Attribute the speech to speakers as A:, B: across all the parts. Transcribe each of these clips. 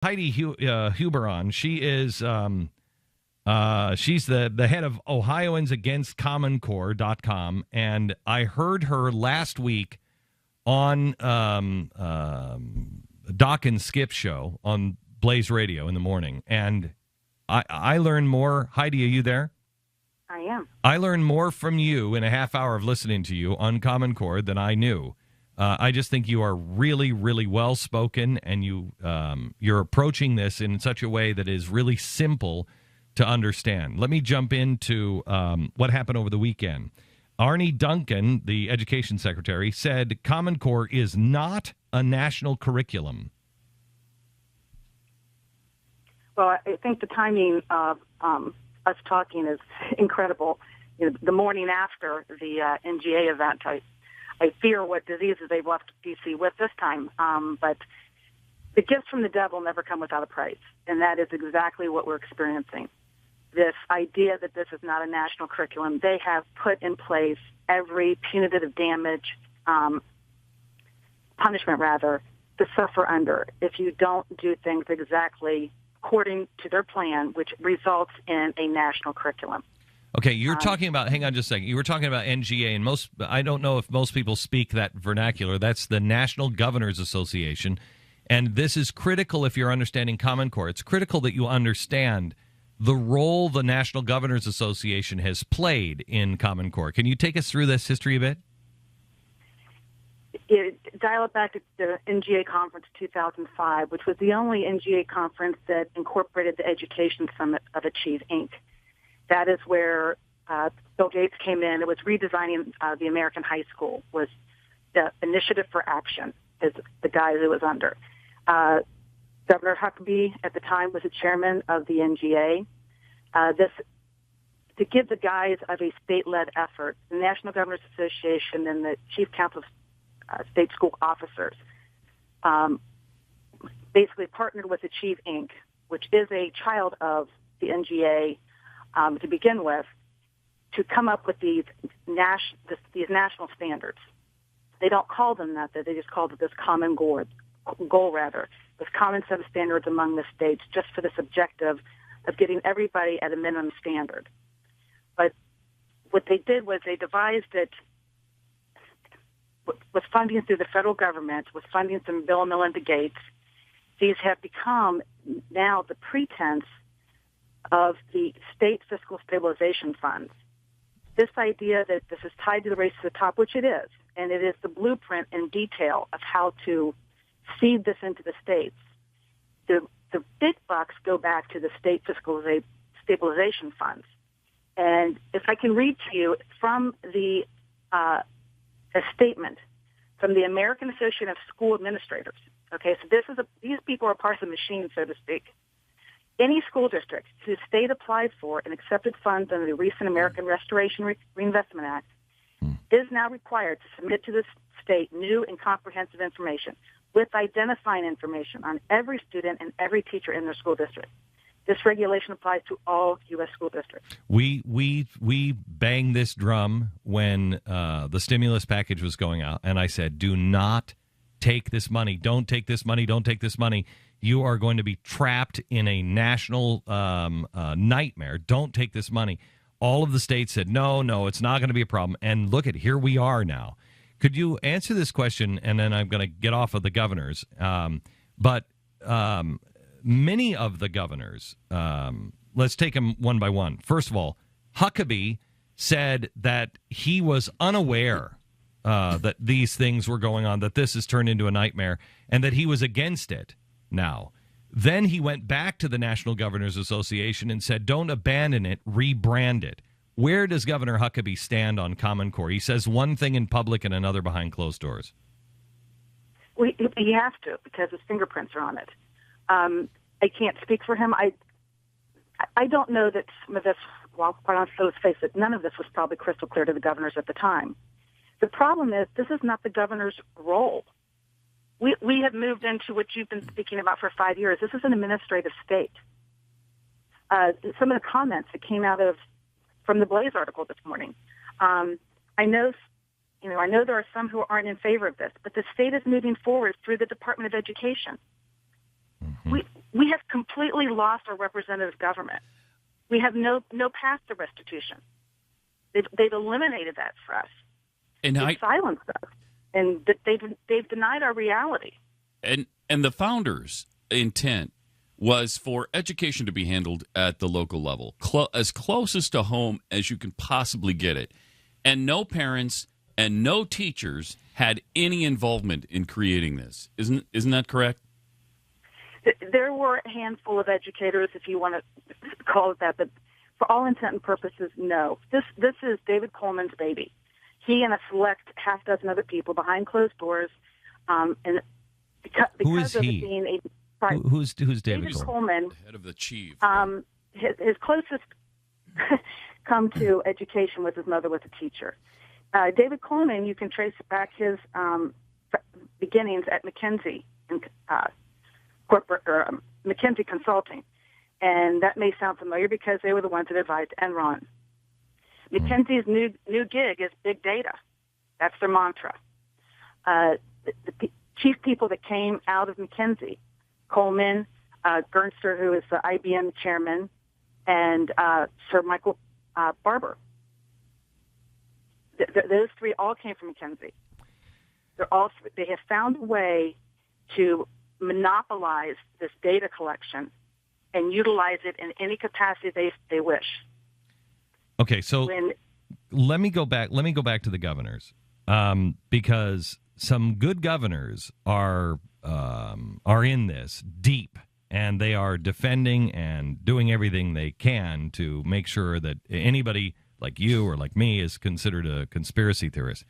A: Heidi Huber on. She is she's the head of Ohioans Against CommonCore.com, and I heard her last week on Doc and Skip show on Blaze Radio in the morning, and I learned more. Heidi, are you there?
B: I am.
A: I learned more from you in a half hour of listening to you on Common Core than I knew. I just think you are really, really well spoken, and you're approaching this in such a way that is really simple to understand. Let me jump into what happened over the weekend. Arne Duncan, the education secretary, said Common Core is not a national curriculum.
B: Well, I think the timing of us talking is incredible. You know, the morning after the NGA event, I fear what diseases they've left D.C. with this time. But the gifts from the devil never come without a price, and that is exactly what we're experiencing. This idea that this is not a national curriculum, they have put in place every punitive damage, punishment rather, to suffer under if you don't do things exactly according to their plan, which results in a national curriculum.
A: Okay, you're talking about, hang on just a second, you were talking about NGA, and I don't know if most people speak that vernacular. That's the National Governors Association, and this is critical if you're understanding Common Core. It's critical that you understand the role the National Governors Association has played in Common Core. Can you take us through this history a bit?
B: Dial it back to the NGA conference 2005, which was the only NGA conference that incorporated the Education Summit of Achieve, Inc. That is where Bill Gates came in. It was redesigning the American high school, was the Initiative for Action, is the guise it was under. Governor Huckabee at the time was the chairman of the NGA. This, to give the guise of a state-led effort, the National Governors Association and the Chief Council of State School Officers basically partnered with Achieve, Inc., which is a child of the NGA to begin with, to come up with these national standards. They don't call them that; they just called it this common goal, this common set of standards among the states, just for this objective of getting everybody at a minimum standard. But what they did was they devised it with funding through the federal government, with funding from Bill and Melinda Gates. These have become now the pretense of the state fiscal stabilization funds. This idea that this is tied to the race to the top, which it is, and it is the blueprint in detail of how to feed this into the states. The big bucks go back to the state fiscal stabilization funds. And if I can read to you from a statement from the American Association of School Administrators. Okay, so these people are part of the machine, so to speak. Any school district whose state applied for and accepted funds under the recent American Restoration Reinvestment Act is now required to submit to the state new and comprehensive information with identifying information on every student and every teacher in their school district. This regulation applies to all U.S. school districts.
A: We banged this drum when the stimulus package was going out, and I said, do not take this money. Don't take this money. Don't take this money. You are going to be trapped in a national nightmare. Don't take this money. All of the states said, no, it's not going to be a problem. And look here we are now. Could you answer this question, and then I'm going to get off of the governors. But many of the governors, let's take them one by one. First of all, Huckabee said that he was unaware that these things were going on, that this has turned into a nightmare, and that he was against it now. Then he went back to the National Governors Association and said, don't abandon it, rebrand it. Where does Governor Huckabee stand on Common Core? He says one thing in public and another behind closed doors.
B: He has to, because his fingerprints are on it. I can't speak for him. I don't know that some of this, well, quite honestly, let's face it, none of this was probably crystal clear to the governors at the time. The problem is this is not the governor's role. We have moved into what you've been speaking about for 5 years. This is an administrative state. Some of the comments that came out from the Blaze article this morning, I know there are some who aren't in favor of this, but the state is moving forward through the Department of Education. Mm-hmm. completely lost our representative government. We have no path to restitution. They've eliminated that for us.
C: And
B: they've silenced us, and they've denied our reality.
C: And the founders' intent was for education to be handled at the local level, as closest to home as you can possibly get it. And no parents and no teachers had any involvement in creating this. Isn't that correct?
B: There were a handful of educators, if you want to call it that, but for all intent and purposes, no. This is David Coleman's baby. He and a select half dozen other people behind closed doors, and because
A: Who is
B: of
A: he?
B: it being a
A: Who's David
B: Coleman?
C: The head of the chief.
B: His closest come to education was his mother was a teacher. David Coleman, you can trace back his beginnings at McKinsey in corporate or McKinsey Consulting, and that may sound familiar because they were the ones that advised Enron. McKinsey's new gig is big data. That's their mantra. The chief people that came out of McKinsey, Coleman, Gernster, who is the IBM chairman, and Sir Michael Barber. Those three all came from McKinsey. They have found a way to monopolize this data collection and utilize it in any capacity they wish.
A: Okay, so let me go back to the governors, because some good governors are in this deep, and they are defending and doing everything they can to make sure that anybody like you or like me is considered a conspiracy theorist.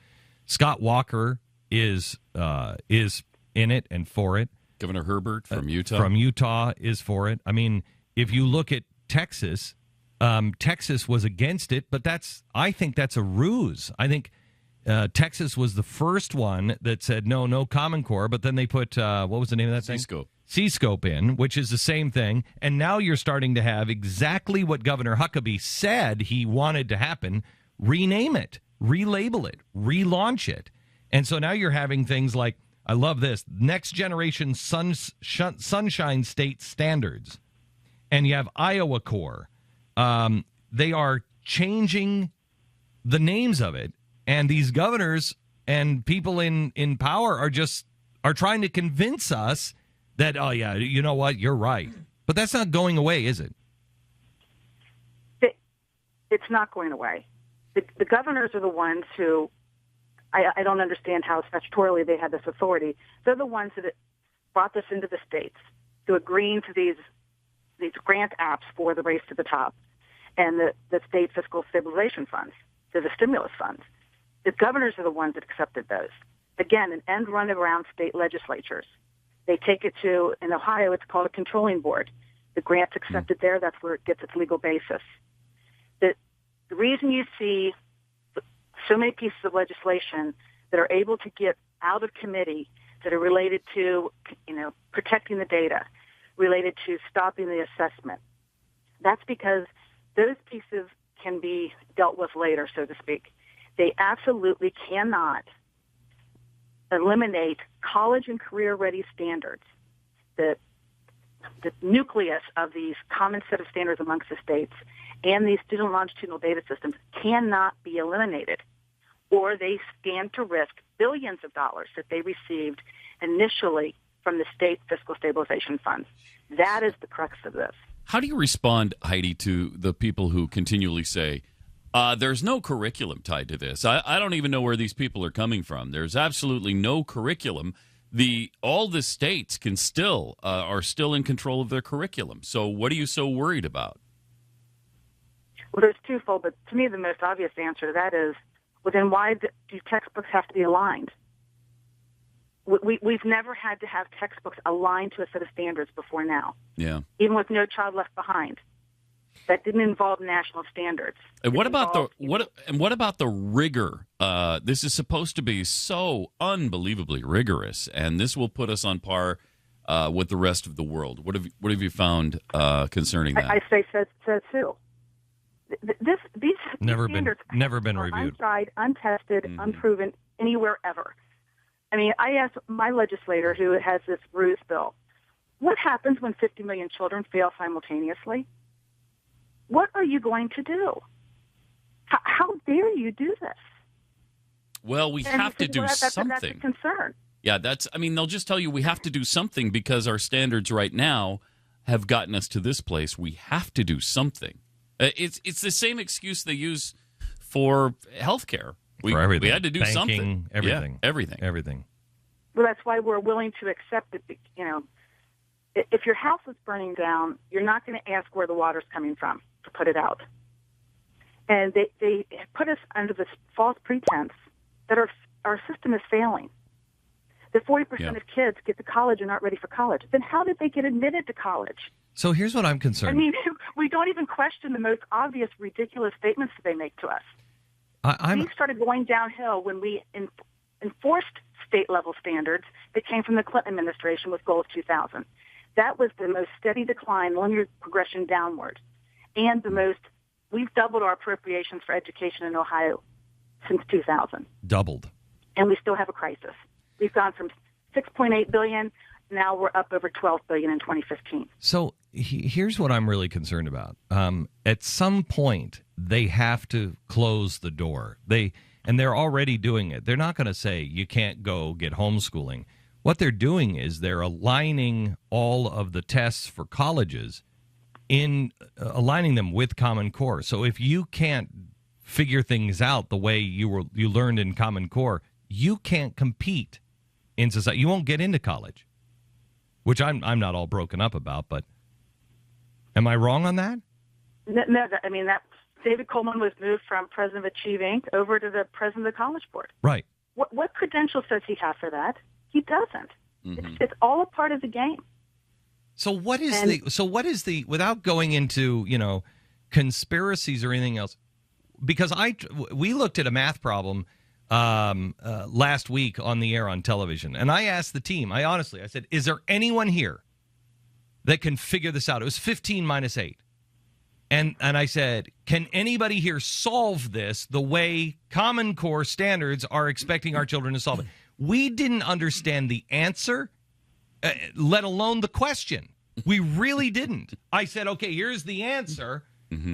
A: Scott Walker is in it and for it.
C: Governor Herbert from Utah.
A: From Utah is for it. I mean, if you look at Texas, Texas was against it, but I think that's a ruse. I think Texas was the first one that said no Common Core, but then they put what was the name of that thing? C-scope in, which is the same thing. And now you're starting to have exactly what Governor Huckabee said he wanted to happen: rename it, relabel it, relaunch it. And so now you're having things like, I love this, next generation Sunshine State standards. And you have Iowa Core. They are changing the names of it, and these governors and people in power are trying to convince us that, oh yeah, you know what, you're right. But that's not going away, is it?
B: It's not going away. The governors are the ones who, I don't understand how statutorily they had this authority. They're the ones that brought this into the states, to agreeing to these grant apps for the race to the top and the state fiscal stabilization funds, to the stimulus funds. The governors are the ones that accepted those. Again, an end run around state legislatures. They take it to, in Ohio, it's called a controlling board. The grant's accepted there, that's where it gets its legal basis. The reason you see so many pieces of legislation that are able to get out of committee that are related to, protecting the data, related to stopping the assessment, that's because those pieces can be dealt with later, so to speak. They absolutely cannot eliminate college and career-ready standards. The nucleus of these common set of standards amongst the states and these student longitudinal data systems cannot be eliminated, or they stand to risk billions of dollars that they received initially from the state fiscal stabilization funds. That is the crux of this.
C: How do you respond, Heidi, to the people who continually say, there's no curriculum tied to this? I don't even know where these people are coming from. There's absolutely no curriculum. All the states can are still in control of their curriculum. So what are you so worried about?
B: Well, there's twofold, but to me the most obvious answer to that is, well, then why do textbooks have to be aligned? We've never had to have textbooks aligned to a set of standards before now.
C: Yeah.
B: Even with No Child Left Behind. That didn't involve national standards.
C: And what about the rigor? This is supposed to be so unbelievably rigorous, and this will put us on par with the rest of the world. What have you found concerning that?
B: I say so too. These standards
A: never been reviewed,
B: untried, untested, unproven anywhere ever. I mean, I asked my legislator who has this ruse bill, What happens when 50 million children fail simultaneously? What are you going to do? How dare you do this?
C: Well, we have to do something.
B: That's a concern.
C: Yeah, they'll just tell you we have to do something because our standards right now have gotten us to this place. We have to do something. It's the same excuse they use for healthcare.
A: For everything.
C: We had to do
A: Banking,
C: something.
A: Everything.
C: Yeah, everything.
A: Everything.
B: Well, that's why we're willing to accept it. If your house is burning down, you're not going to ask where the water's coming from to put it out. And they put us under this false pretense that our system is failing. That 40% of kids get to college and aren't ready for college. Then how did they get admitted to college?
A: So here's what I'm concerned.
B: I mean, we don't even question the most obvious, ridiculous statements that they make to us. We started going downhill when we enforced state-level standards that came from the Clinton administration with Goals 2000. That was the most steady decline, linear progression downward. And we've doubled our appropriations for education in Ohio since 2000.
A: Doubled.
B: And we still have a crisis. We've gone from $6.8 billion, now we're up over $12 billion in 2015.
A: So here's what I'm really concerned about. At some point, they have to close the door. And they're already doing it. They're not going to say you can't go get homeschooling. What they're doing is they're aligning all of the tests for colleges aligning them with Common Core. So if you can't figure things out the way you learned in Common Core, you can't compete in society. You won't get into college, which I'm not all broken up about. But am I wrong on that?
B: No, that David Coleman was moved from president of Achieve Inc. over to the president of the College Board.
A: Right.
B: What credentials does he have for that? He doesn't.
C: Mm-hmm.
B: It's all a part of the game.
A: So what is the without going into, conspiracies or anything else, because we looked at a math problem last week on the air on television, and I asked the team, I said, is there anyone here that can figure this out? It was 15 minus 8. And I said, can anybody here solve this the way Common Core standards are expecting our children to solve it? We didn't understand the answer, let alone the question. We really didn't. I said, okay, here's the answer.
C: Mm-hmm.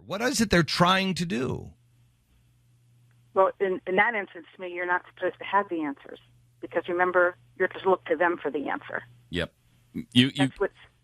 A: What is it they're trying to do?
B: Well, in that instance, to me, you're not supposed to have the answers because remember, you're to look to them for the answer.
C: Yep.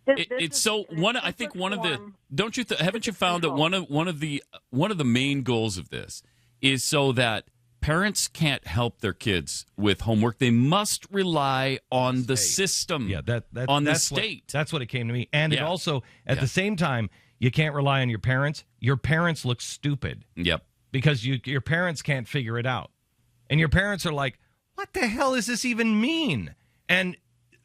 B: It's
C: so one. I think one of the. Don't you? Haven't you found that one of the main goals of this is so that parents can't help their kids with homework. They must rely on the system.
A: Yeah,
C: on the state.
A: That's what it came to me. And it also, at the same time, you can't rely on your parents. Your parents look stupid.
C: Yep.
A: Because your parents can't figure it out. And your parents are like, what the hell does this even mean? And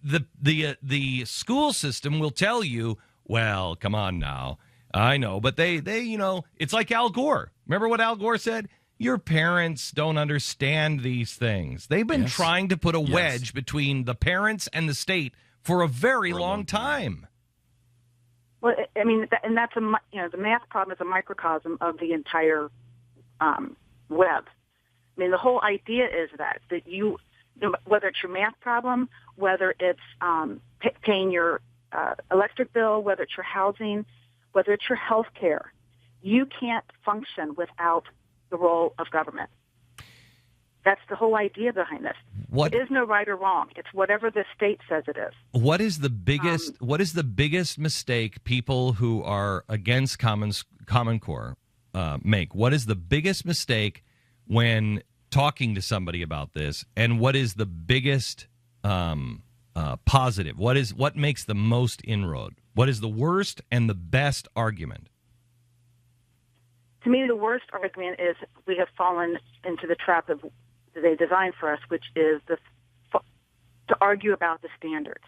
A: the school system will tell you, well, come on now. I know, but they it's like Al Gore. Remember what Al Gore said? Your parents don't understand these things. They've been trying to put a wedge between the parents and the state for a very long time.
B: Well, I mean, and that's the math problem is a microcosm of the entire web. I mean, the whole idea is that you, whether it's your math problem, whether it's paying your electric bill, whether it's your housing, whether it's your health care, you can't function without the role of government. That's the whole idea behind this. There is no right or wrong. It's whatever the state says it is.
A: What is the biggest mistake people who are against Common Core make? What is the biggest mistake when talking to somebody about this? And what is the biggest positive? What makes the most inroad? What is the worst and the best argument?
B: To me, the worst argument is we have fallen into the trap of they designed for us, which is to argue about the standards.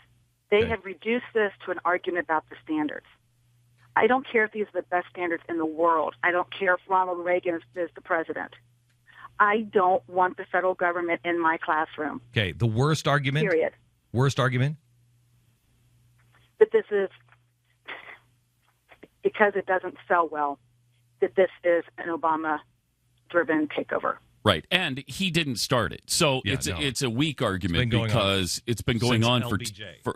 B: They have reduced this to an argument about the standards. I don't care if these are the best standards in the world. I don't care if Ronald Reagan is the president. I don't want the federal government in my classroom.
A: Okay, the worst argument?
B: Period.
A: Worst argument?
B: That this is, because it doesn't sell well, that this is an Obama driven takeover.
C: Right, and he didn't start it, so it's a weak argument because it's been going on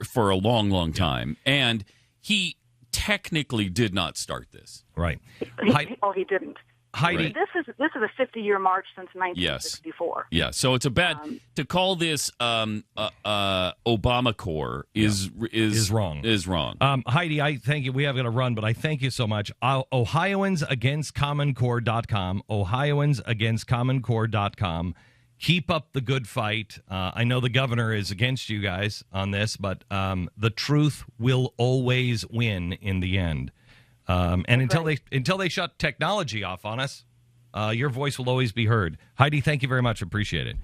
C: for a long time, and he technically did not start this.
A: Right.
B: He didn't.
A: Heidi,
B: this is a 50-year march since 1964.
C: Yeah, so it's a bad to call this Obamacare is
A: wrong.
C: Is wrong.
A: Heidi, I thank you. We have got to run, but I thank you so much. OhioansAgainstCommonCore.com. OhioansAgainstCommonCore.com. Keep up the good fight. I know the governor is against you guys on this, but the truth will always win in the end. And until they shut technology off on us, your voice will always be heard. Heidi, thank you very much. Appreciate it.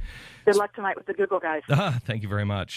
B: Good luck tonight with the Google guys.
A: Thank you very much.